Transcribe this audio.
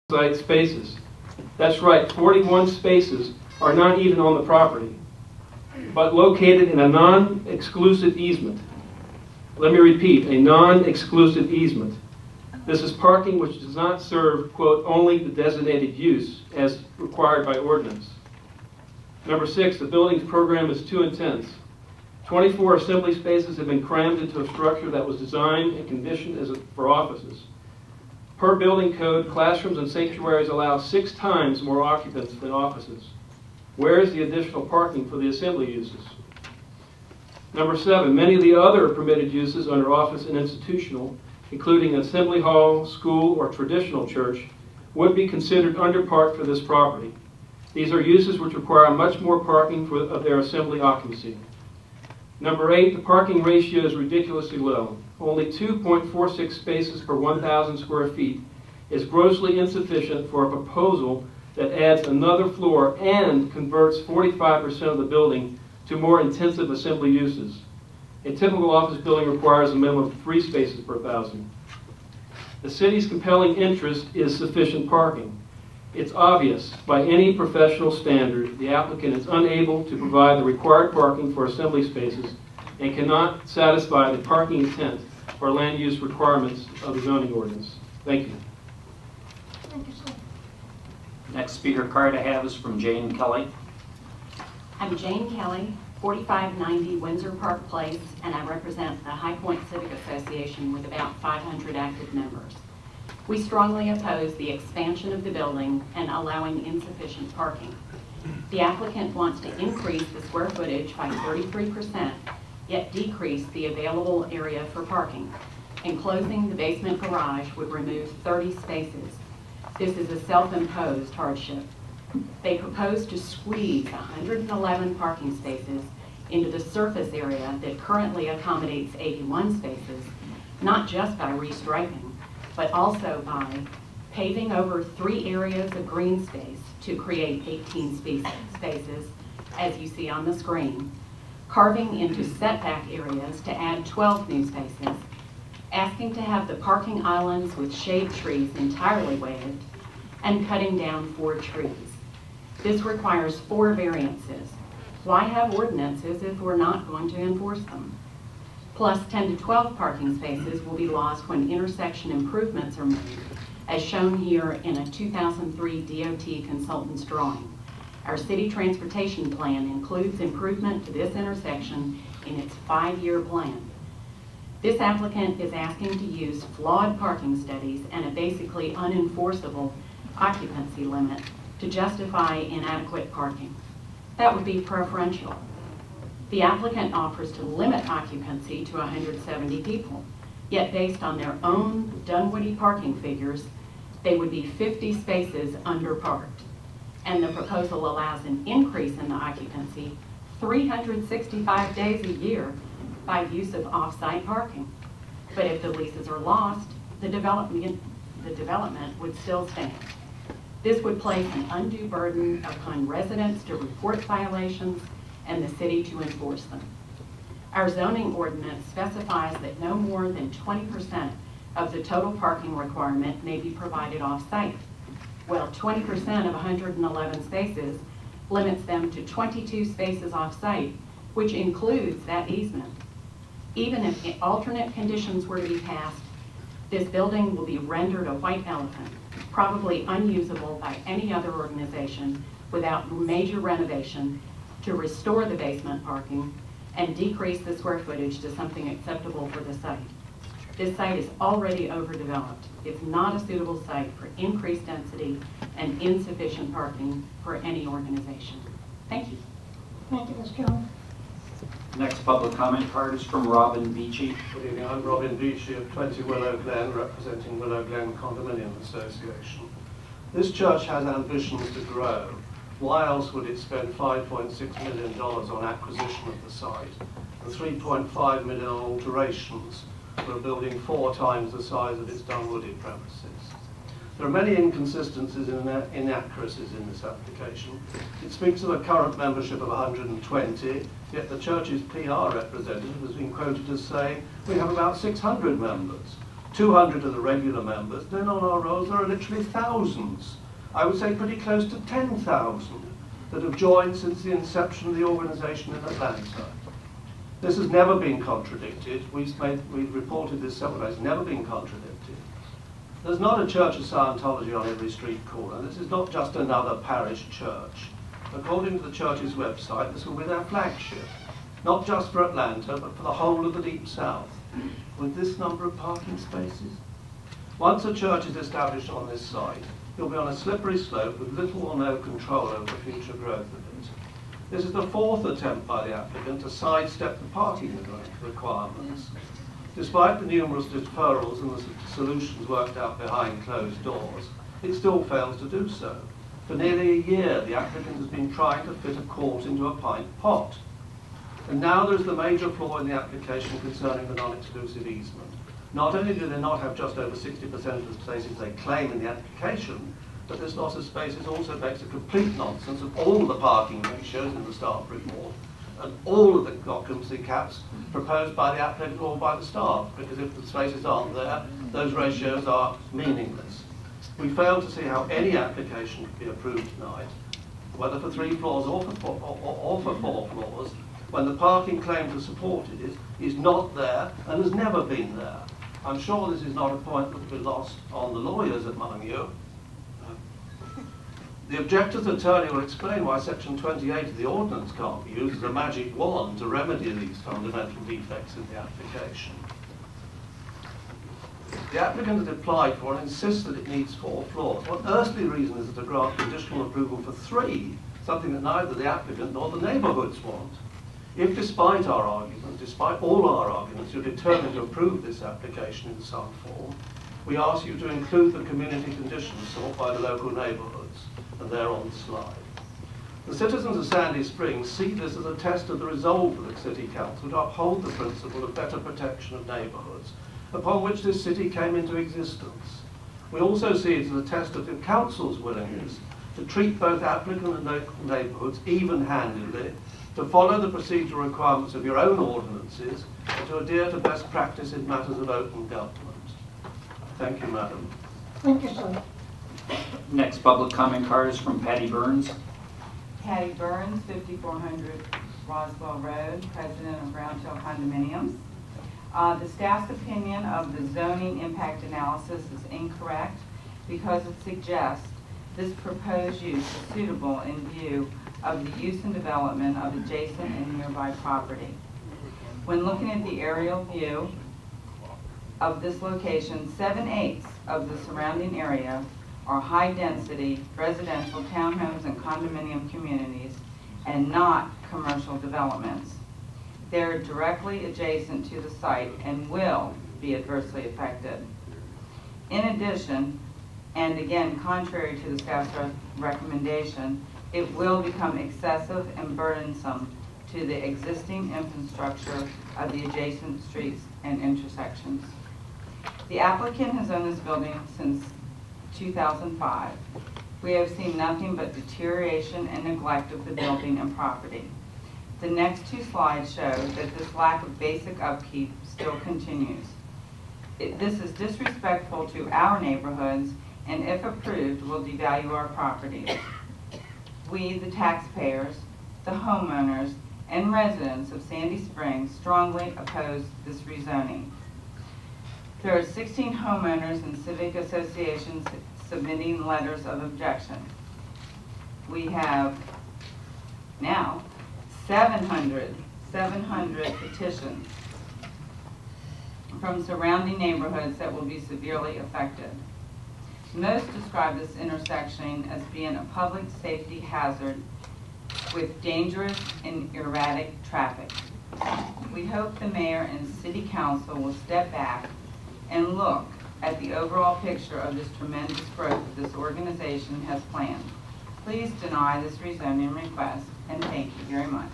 site spaces. That's right, 41 spaces are not even on the property, but located in a non-exclusive easement. Let me repeat, a non-exclusive easement. This is parking which does not serve, quote, only the designated use as required by ordinance. Number 6, the building's program is too intense. 24 assembly spaces have been crammed into a structure that was designed and conditioned for offices. Per building code, classrooms and sanctuaries allow 6 times more occupants than offices. Where is the additional parking for the assembly uses? Number 7, many of the other permitted uses under office and institutional, including assembly hall, school, or traditional church, would be considered underparked for this property. These are uses which require much more parking of their assembly occupancy. Number 8, the parking ratio is ridiculously low. Only 2.46 spaces per 1,000 square feet is grossly insufficient for a proposal that adds another floor and converts 45% of the building to more intensive assembly uses. A typical office building requires a minimum of 3 spaces per 1,000. The city's compelling interest is sufficient parking. It's obvious by any professional standard the applicant is unable to provide the required parking for assembly spaces and cannot satisfy the parking intent or land use requirements of the zoning ordinance. Thank you. Thank you, sir. Next speaker card I have is from Jane Kelly. I'm Jane Kelly, 4590 Windsor Park Place, and I represent the High Point Civic Association with about 500 active members. We strongly oppose the expansion of the building and allowing insufficient parking. The applicant wants to increase the square footage by 33%, yet decrease the available area for parking. Enclosing the basement garage would remove 30 spaces. This is a self-imposed hardship. They propose to squeeze 111 parking spaces into the surface area that currently accommodates 81 spaces, not just by restriping, but also by paving over 3 areas of green space to create 18 spaces, as you see on the screen, carving into setback areas to add 12 new spaces, asking to have the parking islands with shade trees entirely waived, and cutting down 4 trees. This requires 4 variances. Why have ordinances if we're not going to enforce them? Plus 10 to 12 parking spaces will be lost when intersection improvements are made, as shown here in a 2003 DOT consultant's drawing. Our city transportation plan includes improvement to this intersection in its 5-year plan. This applicant is asking to use flawed parking studies and a basically unenforceable occupancy limit to justify inadequate parking. That would be preferential. The applicant offers to limit occupancy to 170 people, yet based on their own Dunwoody parking figures, they would be 50 spaces underparked. And the proposal allows an increase in the occupancy 365 days a year by use of off-site parking. But if the leases are lost, the development would still stand. This would place an undue burden upon residents to report violations and the city to enforce them. Our zoning ordinance specifies that no more than 20% of the total parking requirement may be provided off-site. Well, 20% of 111 spaces limits them to 22 spaces off-site, which includes that easement. Even if alternate conditions were to be passed, this building will be rendered a white elephant, probably unusable by any other organization without major renovation to restore the basement parking and decrease the square footage to something acceptable for the site. This site is already overdeveloped. It's not a suitable site for increased density and insufficient parking for any organization. Thank you. Thank you, Ms. Kelly. Next public comment card is from Robin Beachy. Good evening, I'm Robin Beachy of 20 Willow Glen, representing Willow Glen Condominium Association. This church has ambitions to grow. Why else would it spend $5.6 million on acquisition of the site and $3.5 million on alterations for a building 4 times the size of its Dunwoody premises? There are many inconsistencies and inaccuracies in this application. It speaks of a current membership of 120, yet the church's PR representative has been quoted as saying we have about 600 members. 200 are the regular members. Then on our rolls there are literally thousands. I would say pretty close to 10,000 that have joined since the inception of the organisation in Atlanta. This has never been contradicted. We've reported this several times. Never been contradicted. There's not a church of Scientology on every street corner. This is not just another parish church. According to the church's website, this will be their flagship, not just for Atlanta, but for the whole of the Deep South, with this number of parking spaces. Once a church is established on this site, you'll be on a slippery slope with little or no control over the future growth of it. This is the fourth attempt by the applicant to sidestep the parking requirements. Despite the numerous deferrals and the solutions worked out behind closed doors, it still fails to do so. For nearly a year, the applicant has been trying to fit a court into a pint pot. And now there's the major flaw in the application concerning the non-exclusive easement. Not only do they not have just over 60% of the spaces they claim in the application, but this loss of spaces also makes a complete nonsense of all the parking ratios in the staff report and all of the occupancy caps proposed by the applicant or by the staff, because if the spaces aren't there, those ratios are meaningless. We fail to see how any application could be approved tonight, whether for 3 floors or for 4 floors, when the parking claim to support it is not there and has never been there. I'm sure this is not a point that will be lost on the lawyers among you. The objector's attorney will explain why Section 28 of the ordinance can't be used as a magic wand to remedy these fundamental defects in the application. The applicant has applied for and insists that it needs 4 floors. What earthly reason is there to grant conditional approval for 3, something that neither the applicant nor the neighbourhoods want? If, despite our argument, despite all our arguments, you're determined to approve this application in some form, we ask you to include the community conditions sought by the local neighbourhoods, and they're on the slide. The citizens of Sandy Springs see this as a test of the resolve of the City Council to uphold the principle of better protection of neighbourhoods, upon which this city came into existence. We also see it as a test of the Council's willingness to treat both applicant and local neighbourhoods even-handedly, to follow the procedural requirements of your own ordinances, and to adhere to best practice in matters of open government. Thank you, Madam. Thank you, sir. Next public comment card is from Patty Burns. Patty Burns, 5400 Roswell Road, president of Round Hill Condominiums. The staff's opinion of the zoning impact analysis is incorrect because it suggests this proposed use is suitable in view of the use and development of adjacent and nearby property. When looking at the aerial view of this location, 7/8 of the surrounding area are high-density residential townhomes and condominium communities and not commercial developments. They're directly adjacent to the site and will be adversely affected. In addition, and again contrary to the staff's recommendation, it will become excessive and burdensome to the existing infrastructure of the adjacent streets and intersections. The applicant has owned this building since 2005. We have seen nothing but deterioration and neglect of the building and property. The next 2 slides show that this lack of basic upkeep still continues. This is disrespectful to our neighborhoods and, if approved, will devalue our properties. We, the taxpayers, the homeowners, and residents of Sandy Springs strongly oppose this rezoning. There are 16 homeowners and civic associations submitting letters of objection. We have now 700 petitions from surrounding neighborhoods that will be severely affected. Most describe this intersection as being a public safety hazard with dangerous and erratic traffic. We hope the mayor and city council will step back and look at the overall picture of this tremendous growth that this organization has planned. Please deny this rezoning request, and thank you very much.